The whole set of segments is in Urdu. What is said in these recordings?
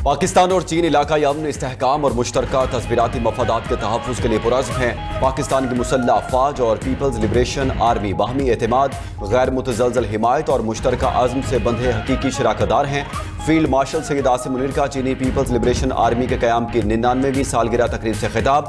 پاکستان اور چین علاقائی امن، استحکام اور مشترکہ تصویراتی مفادات کے تحفظ کے لیے پرعزم ہیں۔ پاکستان کی مسلح افواج اور پیپلز لبریشن آرمی باہمی اعتماد، غیر متزلزل حمایت اور مشترکہ عزم سے بندھے حقیقی شراکت دار ہیں۔ فیلڈ مارشل سید عاصم منیر کا چینی پیپلز لبریشن آرمی کے قیام کی 99ویں سالگرہ تقریب سے خطاب۔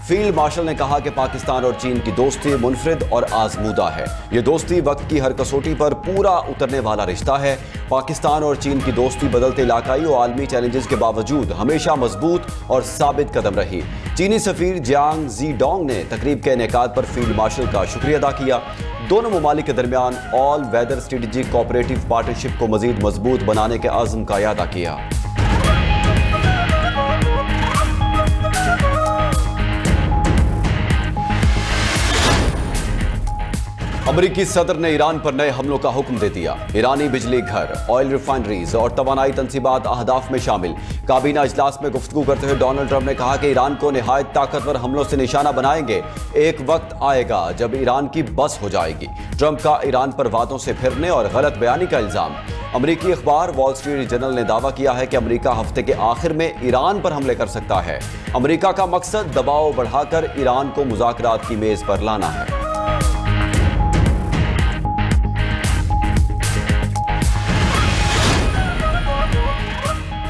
فیلڈ مارشل نے کہا کہ پاکستان اور چین کی دوستی منفرد اور آزمودہ ہے۔ یہ دوستی وقت کی ہر کسوٹی پر پورا اترنے والا رشتہ ہے۔ پاکستان اور چین کی دوستی بدلتے علاقائی و عالمی چیلنجز کے باوجود ہمیشہ مضبوط اور ثابت قدم رہی۔ چینی سفیر جیانگ زی ڈونگ نے تقریب کے انعقاد پر فیلڈ مارشل کا شکریہ ادا کیا۔ دونوں ممالک کے درمیان آل ویدر اسٹریٹجک کوآپریٹو پارٹنرشپ کو مزید مضبوط بنانے کے عزم کا اعادہ کیا۔ امریکی صدر نے ایران پر نئے حملوں کا حکم دے دیا۔ ایرانی بجلی گھر، آئل ریفائنریز اور توانائی تنصیبات اہداف میں شامل۔ کابینہ اجلاس میں گفتگو کرتے ہوئے ڈونلڈ ٹرمپ نے کہا کہ ایران کو نہایت طاقتور حملوں سے نشانہ بنائیں گے۔ ایک وقت آئے گا جب ایران کی بس ہو جائے گی۔ ٹرمپ کا ایران پر وعدوں سے پھرنے اور غلط بیانی کا الزام۔ امریکی اخبار وال اسٹریٹ جرنل نے دعویٰ کیا ہے کہ امریکہ ہفتے کے آخر میں ایران پر حملے کر سکتا ہے۔ امریکہ کا مقصد دباؤ بڑھا کر ایران کو مذاکرات کی میز پر لانا ہے۔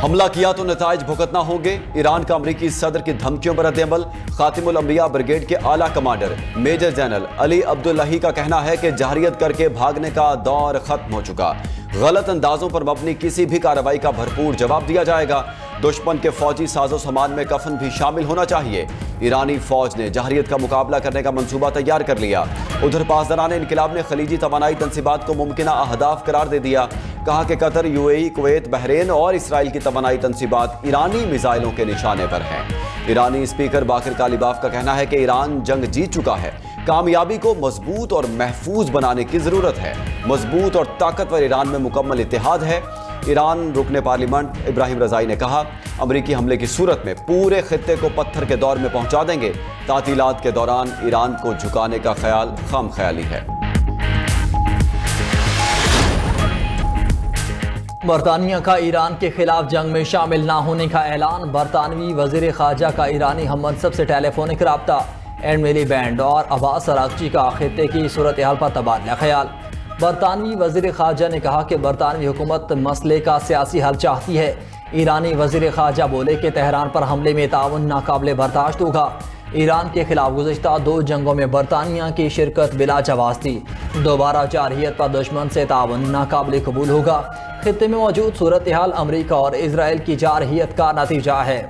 حملہ کیا تو نتائج بھگتنا ہوں گے، ایران کا امریکی صدر کی دھمکیوں پر رد عمل۔ خاتم الانبیاء بریگیڈ کے اعلیٰ کمانڈر میجر جنرل علی عبداللہی کا کہنا ہے کہ جارحیت کر کے بھاگنے کا دور ختم ہو چکا۔ غلط اندازوں پر مبنی کسی بھی کارروائی کا بھرپور جواب دیا جائے گا۔ دشمن کے فوجی ساز و سامان میں کفن بھی شامل ہونا چاہیے۔ ایرانی فوج نے جارحیت کا مقابلہ کرنے کا منصوبہ تیار کر لیا۔ ادھر پاسداران انقلاب نے خلیجی توانائی تنصیبات کو ممکنہ اہداف قرار دے دیا۔ کہا کہ Qatar, U A E, Kuwait, Bahrain اور اسرائیل کی توانائی تنصیبات ایرانی میزائلوں کے نشانے پر ہیں۔ ایرانی اسپیکر باقر کالیباف کا کہنا ہے کہ ایران جنگ جیت چکا ہے۔ کامیابی کو مضبوط اور محفوظ بنانے کی ضرورت ہے۔ مضبوط اور طاقتور ایران میں مکمل اتحاد ہے۔ ایران رکن پارلیمنٹ ابراہیم رضائی نے کہا، امریکی حملے کی صورت میں پورے خطے کو پتھر کے دور میں پہنچا دیں گے۔ تعطیلات کے دوران ایران کو جھکانے کا خیال خام خیالی ہے۔ برطانیہ کا ایران کے خلاف جنگ میں شامل نہ ہونے کا اعلان۔ برطانوی وزیر خارجہ کا ایرانی ہم منصب سے ٹیلی فونک رابطہ۔ اینڈ میلی بینڈ اور عباس اراغچی کا خطے کی صورتحال پر تبادلہ خیال۔ برطانوی وزیر خارجہ نے کہا کہ برطانوی حکومت مسئلے کا سیاسی حل چاہتی ہے۔ ایرانی وزیر خارجہ بولے کہ تہران پر حملے میں تعاون ناقابل برداشت ہوگا۔ ایران کے خلاف گزشتہ 2 جنگوں میں برطانیہ کی شرکت بلا جواز تھی۔ دوبارہ جارحیت پر دشمن سے تعاون ناقابل قبول ہوگا۔ خطے میں موجود صورتحال امریکہ اور اسرائیل کی جارحیت کا نتیجہ ہے۔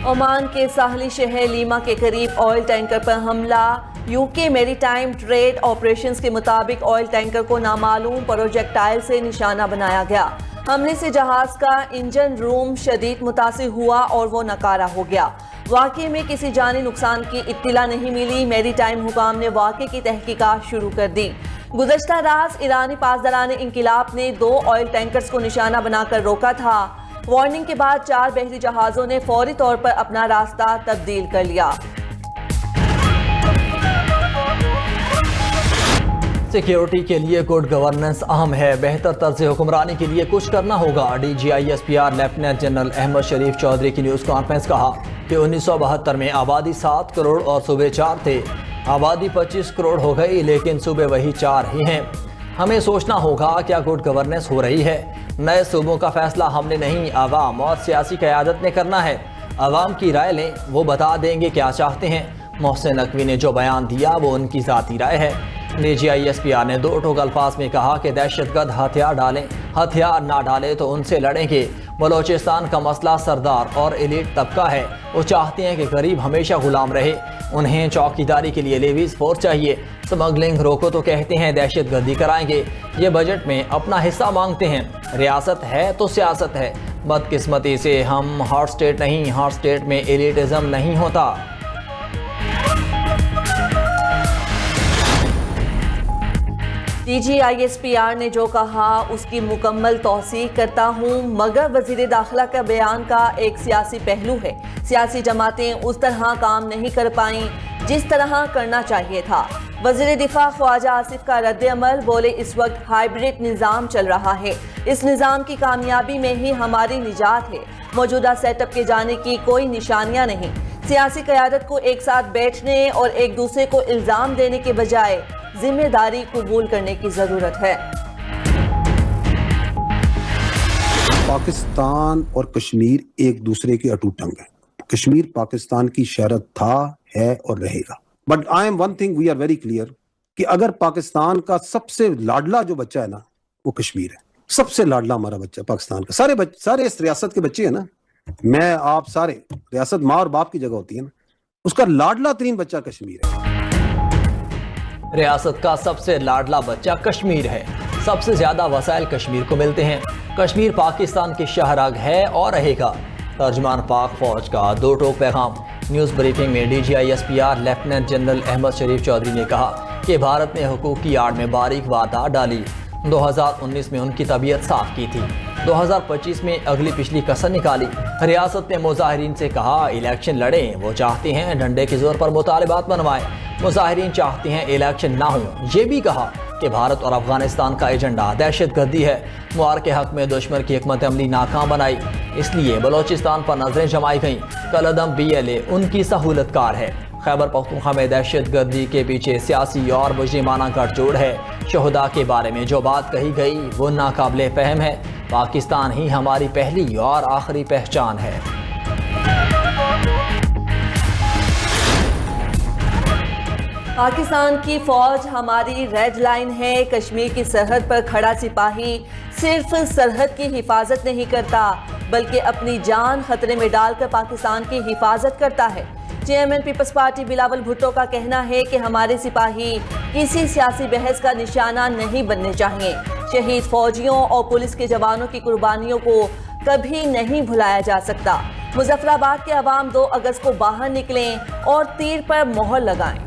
عمان کے ساحلی شہر لیما کے قریب آئل ٹینکر پر حملہ۔ یوکے میری ٹائم ٹریڈ آپریشنز کے مطابق آئل ٹینکر کو نامعلوم پروجیکٹائل سے نشانہ بنایا گیا۔ حملے سے جہاز کا انجن روم شدید متاثر ہوا اور وہ ناکارہ ہو گیا۔ واقعے میں کسی جانی نقصان کی اطلاع نہیں ملی۔ میری ٹائم حکام نے واقعے کی تحقیقات شروع کر دی۔ گزشتہ راز ایرانی پاسداران انقلاب نے 2 آئل ٹینکرز کو نشانہ بنا کر روکا تھا۔ وارننگ کے بعد 4 بحری جہازوں نے فوری طور پر اپنا راستہ تبدیل کر لیا۔ سیکیورٹی کے لیے گڈ گورننس اہم ہے۔ بہتر طرز حکمرانی کے لیے کچھ کرنا ہوگا۔ D G I S P R lieutenant general Ahmed Sharif Chaudhry کی نیوز کانفرنس کہا کہ 1972 میں آبادی 7 کروڑ اور صوبے 4 تھے۔ آبادی 25 کروڑ ہو گئی لیکن صوبے وہی 4 ہی ہیں۔ ہمیں سوچنا ہوگا کیا گڈ گورننس ہو رہی ہے۔ نئے صوبوں کا فیصلہ ہم نے نہیں، عوام اور سیاسی قیادت نے کرنا ہے۔ عوام کی رائے لیں، وہ بتا دیں گے کیا چاہتے ہیں۔ محسن نقوی نے جو بیان دیا وہ ان کی ذاتی رائے ہے۔ D G I S P R نے 2 ٹوک الفاظ میں کہا کہ دہشت گرد ہتھیار نہ ڈالے تو ان سے لڑیں گے۔ بلوچستان کا مسئلہ سردار اور ایلیٹ طبقہ ہے۔ وہ چاہتے ہیں کہ غریب ہمیشہ غلام رہے۔ انہیں چوکیداری کے لیے لیویز فورس چاہیے۔ سمگلنگ روکو تو کہتے ہیں دہشت گردی کرائیں گے۔ یہ بجٹ میں اپنا حصہ مانگتے ہیں۔ ریاست ہے تو سیاست ہے۔ بدقسمتی سے ہم ہاٹ اسٹیٹ نہیں، ہاٹ اسٹیٹ میں ایلیٹزم نہیں ہوتا۔ D G I S P R نے جو کہا اس کی مکمل توثیق کرتا ہوں، مگر وزیر داخلہ کا بیان کا ایک سیاسی پہلو ہے۔ سیاسی جماعتیں اس طرح کام نہیں کر پائیں جس طرح کرنا چاہیے تھا۔ وزیر دفاع خواجہ آصف کا رد عمل، بولے اس وقت ہائیبرڈ نظام چل رہا ہے، اس نظام کی کامیابی میں ہی ہماری نجات ہے، موجودہ سیٹ اپ کے جانے کی کوئی نشانیاں نہیں۔ سیاسی قیادت کو ایک ساتھ بیٹھنے اور ایک دوسرے کو الزام دینے کے بجائے ذمہ داری قبول کرنے کی ضرورت ہے۔ پاکستان اور کشمیر ایک دوسرے کے اٹوٹ ٹنگ ہیں۔ کشمیر پاکستان کی شہرت تھا، ہے اور رہے گا۔ But I am one thing we are very clear کہ اگر پاکستان کا سب سے لاڈلا جو بچہ ہے نا وہ کشمیر ہے، سب سے لاڈلا ہمارا بچہ پاکستان کا، سارے اس ریاست کے بچے ہیں نا، میں آپ سارے، ریاست ماں اور باپ کی جگہ ہوتی ہے نا، اس کا لاڈلا ترین بچہ کشمیر ہے۔ ریاست کا سب سے لاڈلا بچہ کشمیر ہے، سب سے زیادہ وسائل کشمیر کو ملتے ہیں، کشمیر پاکستان کی شاہراہ ہے اور رہے گا۔ ترجمان پاک فوج کا دو ٹوک پیغام۔ نیوز بریفنگ میں DGI/SPR lieutenant general Ahmed Sharif Chaudhry نے کہا کہ بھارت نے حقوق کی آڑ میں باریک واردات ڈالی، 2019 میں ان کی طبیعت صاف کی تھی، 2025 میں اگلی پچھلی کسر نکالی۔ ریاست نے مظاہرین سے کہا الیکشن لڑیں، وہ چاہتے ہیں ڈنڈے کے زور پر مطالبات منوائیں، مظاہرین چاہتے ہیں الیکشن نہ ہوں۔ یہ بھی کہا کہ بھارت اور افغانستان کا ایجنڈا دہشت گردی ہے، معار کے حق میں دشمن کی حکمت عملی ناکام بنائی، اس لیے بلوچستان پر نظریں جمائی گئیں۔ کالعدم BLA ان کی سہولت کار ہے۔ خیبر پختونخوا میں دہشت گردی کے پیچھے سیاسی اور مجرمانہ گٹھ جوڑ ہے۔ شہداء کے بارے میں جو بات کہی گئی وہ ناقابل فہم ہے۔ پاکستان ہی ہماری پہلی اور آخری پہچان ہے۔ پاکستان کی فوج ہماری ریڈ لائن ہے، کشمیر کی سرحد پر کھڑا سپاہی صرف سرحد کی حفاظت نہیں کرتا بلکہ اپنی جان خطرے میں ڈال کر پاکستان کی حفاظت کرتا ہے۔ چیئرمین پیپلز پارٹی بلاول بھٹو کا کہنا ہے کہ ہمارے سپاہی کسی سیاسی بحث کا نشانہ نہیں بننے چاہیے۔ شہید فوجیوں اور پولیس کے جوانوں کی قربانیوں کو کبھی نہیں بھلایا جا سکتا۔ مظفر آباد کے عوام 2 اگست کو باہر نکلیں اور تیر پر مہر لگائیں۔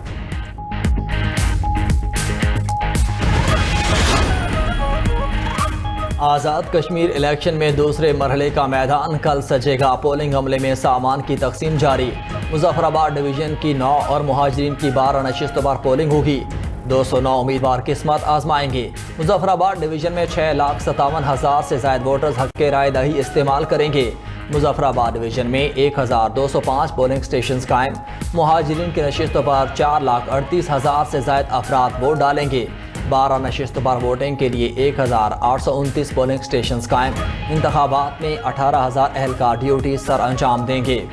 آزاد کشمیر الیکشن میں دوسرے مرحلے کا میدان کل سجے گا۔ پولنگ عملے میں سامان کی تقسیم جاری۔ مظفر آباد ڈویژن کی 9 اور مہاجرین کی 12 نشستوں پر پولنگ ہوگی۔ 209 امیدوار قسمت آزمائیں گے۔ مظفر آباد ڈویژن میں 6,57,000 سے زائد ووٹرز حق رائے دہی استعمال کریں گے۔ مظفر آباد ڈویژن میں 1,205 پولنگ سٹیشنز قائم۔ مہاجرین کی نشستوں پر 4,38,000 سے زائد افراد ووٹ ڈالیں گے۔ 12 نشستوں پر ووٹنگ کے لیے 1,829 پولنگ سٹیشنز قائم۔ انتخابات میں 18,000 اہلکار ڈیوٹی سر انجام دیں گے۔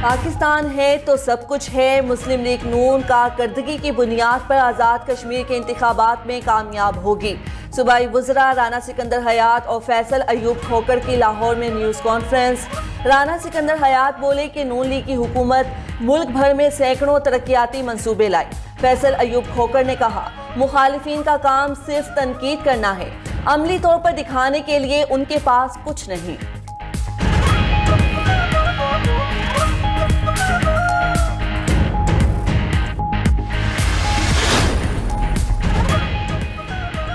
پاکستان ہے تو سب کچھ ہے۔ مسلم لیگ نون کارکردگی کی بنیاد پر آزاد کشمیر کے انتخابات میں کامیاب ہوگی۔ صوبائی وزراء رانا سکندر حیات اور فیصل ایوب کھوکر کی لاہور میں نیوز کانفرنس۔ رانا سکندر حیات بولے کہ نون لیگ کی حکومت ملک بھر میں سینکڑوں ترقیاتی منصوبے لائی۔ فیصل ایوب کھوکر نے کہا مخالفین کا کام صرف تنقید کرنا ہے، عملی طور پر دکھانے کے لیے ان کے پاس کچھ نہیں۔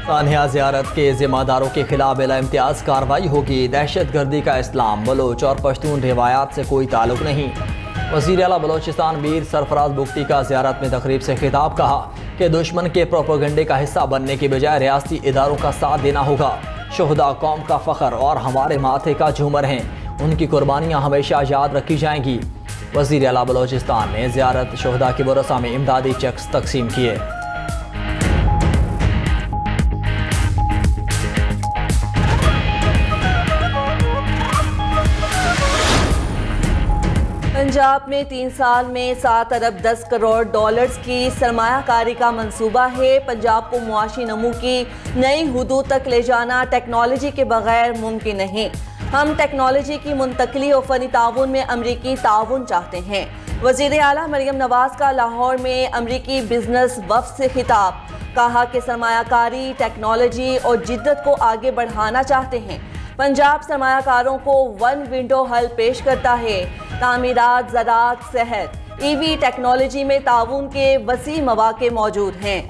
سانحہ زیارت کے ذمہ داروں کے خلاف بلا امتیاز کارروائی ہوگی۔ دہشت گردی کا اسلام، بلوچ اور پشتون روایات سے کوئی تعلق نہیں۔ وزیر اعلیٰ بلوچستان میر سرفراز بگٹی کا زیارت میں تقریب سے خطاب، کہا کہ دشمن کے پروپیگنڈے کا حصہ بننے کے بجائے ریاستی اداروں کا ساتھ دینا ہوگا۔ شہداء قوم کا فخر اور ہمارے ماتھے کا جھومر ہیں، ان کی قربانیاں ہمیشہ یاد رکھی جائیں گی۔ وزیر اعلیٰ بلوچستان نے زیارت شہداء کی برسہ میں امدادی چیکس تقسیم کیے۔ پنجاب میں 3 سال میں 7 ارب 10 کروڑ ڈالرز کی سرمایہ کاری کا منصوبہ ہے۔ پنجاب کو معاشی نمو کی نئی حدود تک لے جانا ٹیکنالوجی کے بغیر ممکن نہیں۔ ہم ٹیکنالوجی کی منتقلی اور فنی تعاون میں امریکی تعاون چاہتے ہیں۔ وزیر اعلیٰ مریم نواز کا لاہور میں امریکی بزنس وفد سے خطاب، کہا کہ سرمایہ کاری، ٹیکنالوجی اور جدت کو آگے بڑھانا چاہتے ہیں۔ پنجاب سرمایہ کاروں کو 1 ونڈو حل پیش کرتا ہے۔ تعمیرات، زراعت، صحت، EV ٹیکنالوجی میں تعاون کے وسیع مواقع موجود ہیں۔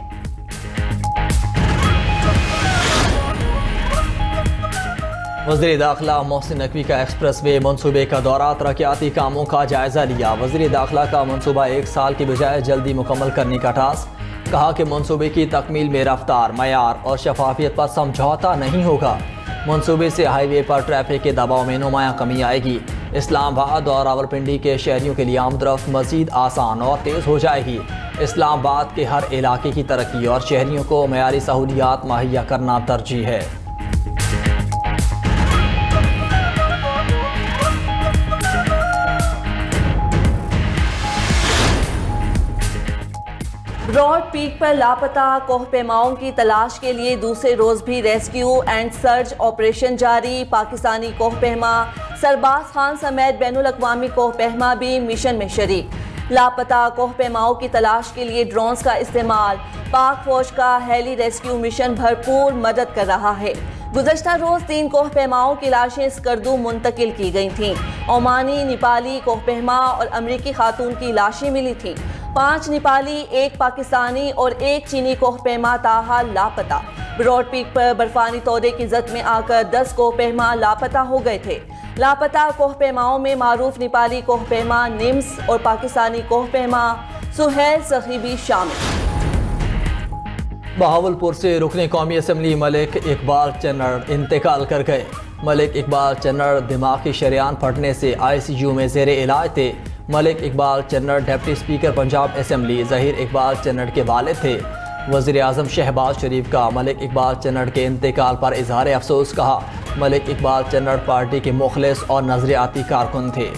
وزیر داخلہ محسن نقوی کا ایکسپریس وے منصوبے کا دورہ، ترقیاتی کاموں کا جائزہ لیا۔ وزیر داخلہ کا منصوبہ 1 سال کی بجائے جلدی مکمل کرنے کا ٹاسک، کہا کہ منصوبے کی تکمیل میں رفتار، معیار اور شفافیت پر سمجھوتا نہیں ہوگا۔ منصوبے سے ہائی وے پر ٹریفک کے دباؤ میں نمایاں کمی آئے گی۔ اسلام آباد اور راولپنڈی کے شہریوں کے لیے آمد و رفت مزید آسان اور تیز ہو جائے گی۔ اسلام آباد کے ہر علاقے کی ترقی اور شہریوں کو معیاری سہولیات مہیا کرنا ترجیح ہے۔ براڈ پیک پر لاپتہ کوہ پیماؤں کی تلاش کے لیے دوسرے روز بھی ریسکیو اینڈ سرچ آپریشن جاری۔ پاکستانی کوہ پیما سرباز خان سمیت بین الاقوامی کوہ پیما بھی مشن میں شریک۔ لاپتہ کوہ پیماؤں کی تلاش کے لیے ڈرونز کا استعمال، پاک فوج کا ہیلی ریسکیو مشن بھرپور مدد کر رہا ہے۔ گزشتہ روز 3 کوہ پیماؤں کی لاشیں اسکردو منتقل کی گئی تھیں۔ عمانی، نیپالی کوہ پیما اور امریکی خاتون کی لاشیں ملی تھیں۔ 5 نیپالی، 1 پاکستانی اور 1 چینی کوہ پیما تاحال لاپتہ۔ براڈ پیک پر برفانی تودے کی زد میں آ کر 10 کوہ پیما لاپتہ ہو گئے تھے۔ لاپتہ کوہ پیماؤں میں معروف نیپالی کوہ پیما نمس اور پاکستانی کوہ پیما سہیل سخیبی شامل۔ بہاولپور سے رکن قومی اسمبلی ملک اقبال چنر انتقال کر گئے۔ ملک اقبال چنر دماغی شریان پھٹنے سے ICU میں زیر علاج تھے۔ Malik Iqbal Channar deputy speaker Punjab assembly Zaheer Iqbal Channar کے والد تھے۔ وزیر اعظم شہباز شریف کا ملک اقبال چنر کے انتقال پر اظہار افسوس، کہا ملک اقبال چنر پارٹی کے مخلص اور نظریاتی کارکن تھے۔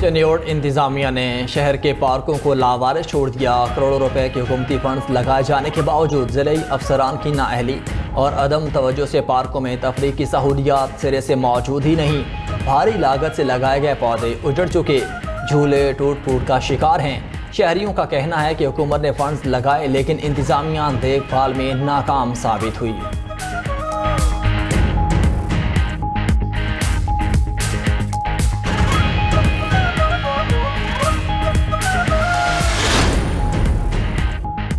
چنیوٹ انتظامیہ نے شہر کے پارکوں کو لاوارث چھوڑ دیا۔ کروڑوں روپے کے حکومتی فنڈز لگائے جانے کے باوجود ضلعی افسران کی نااہلی اور عدم توجہ سے پارکوں میں تفریح کی سہولیات سرے سے موجود ہی نہیں۔ بھاری لاگت سے لگائے گئے پودے اجڑ چکے، جھولے ٹوٹ پھوٹ کا شکار ہیں۔ شہریوں کا کہنا ہے کہ حکومت نے فنڈز لگائے لیکن انتظامیہ دیکھ بھال میں ناکام ثابت ہوئی۔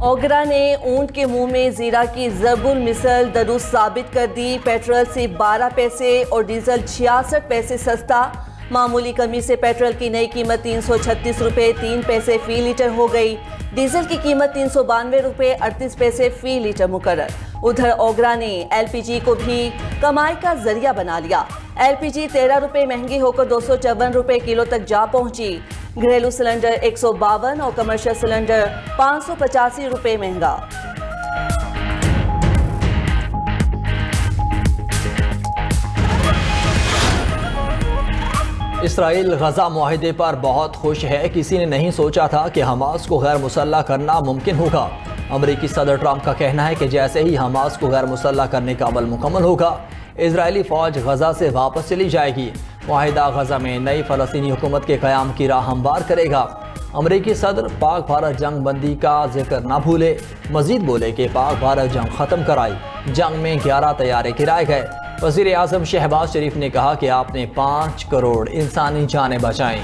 اوگرا نے اونٹ کے منہ میں زیرہ کی ضرب المثل درست ثابت کر دی۔ پیٹرول صرف 12 پیسے اور ڈیزل 66 پیسے سستا۔ معمولی کمی سے پیٹرول کی نئی قیمت 336 روپے 3 پیسے فی لیٹر ہو گئی۔ ڈیزل کی قیمت 392 روپے 38 پیسے فی لیٹر مقرر۔ ادھر اوگرا نے LPG کو بھی کمائی کا ذریعہ بنا لیا۔ LPG 13 روپے مہنگی ہو کر 254 روپے کلو تک جا پہنچی۔ گھریلو سلنڈر 152 اور کمرشل سلنڈر 585 روپے مہنگا۔ اسرائیل غزہ معاہدے پر بہت خوش ہے۔ کسی نے نہیں سوچا تھا کہ حماس کو غیر مسلح کرنا ممکن ہوگا۔ امریکی صدر ٹرمپ کا کہنا ہے کہ جیسے ہی حماس کو غیر مسلح کرنے کا عمل مکمل ہوگا، اسرائیلی فوج غزہ سے واپس چلی جائے گی۔ معاہدہ غزہ میں نئی فلسطینی حکومت کے قیام کی راہ ہموار کرے گا۔ امریکی صدر پاک بھارت جنگ بندی کا ذکر نہ بھولے، مزید بولے کہ پاک بھارت جنگ ختم کرائی، جنگ میں 11 طیارے گرائے گئے۔ وزیر اعظم شہباز شریف نے کہا کہ آپ نے 5 کروڑ انسانی جانیں بچائیں۔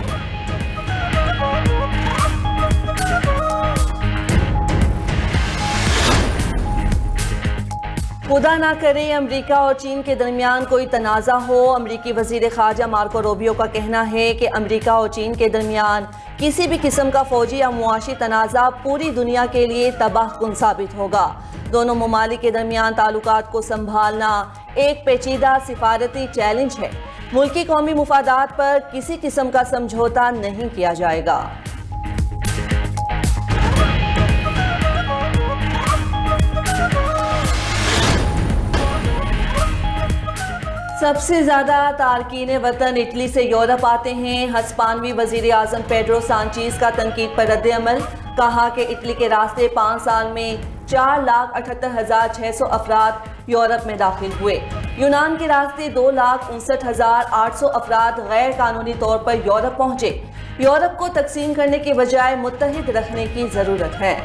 خدا نہ کرے امریکہ اور چین کے درمیان کوئی تنازع ہو۔ امریکی وزیر خارجہ مارکو روبیو کا کہنا ہے کہ امریکہ اور چین کے درمیان کسی بھی قسم کا فوجی یا معاشی تنازع پوری دنیا کے لیے تباہ کن ثابت ہوگا۔ دونوں ممالک کے درمیان تعلقات کو سنبھالنا ایک پیچیدہ سفارتی چیلنج ہے۔ ملکی قومی مفادات پر کسی قسم کا سمجھوتا نہیں کیا جائے گا۔ سب سے زیادہ تارکین وطن اٹلی سے یورپ آتے ہیں۔ ہسپانوی وزیر اعظم پیڈرو سانچیز کا تنقید پر رد عمل، کہا کہ اٹلی کے راستے 5 سال میں 4,78,600 افراد یورپ میں داخل ہوئے۔ یونان کے راستے 2,59,800 افراد غیر قانونی طور پر یورپ پہنچے۔ یورپ کو تقسیم کرنے کے بجائے متحد رکھنے کی ضرورت ہے۔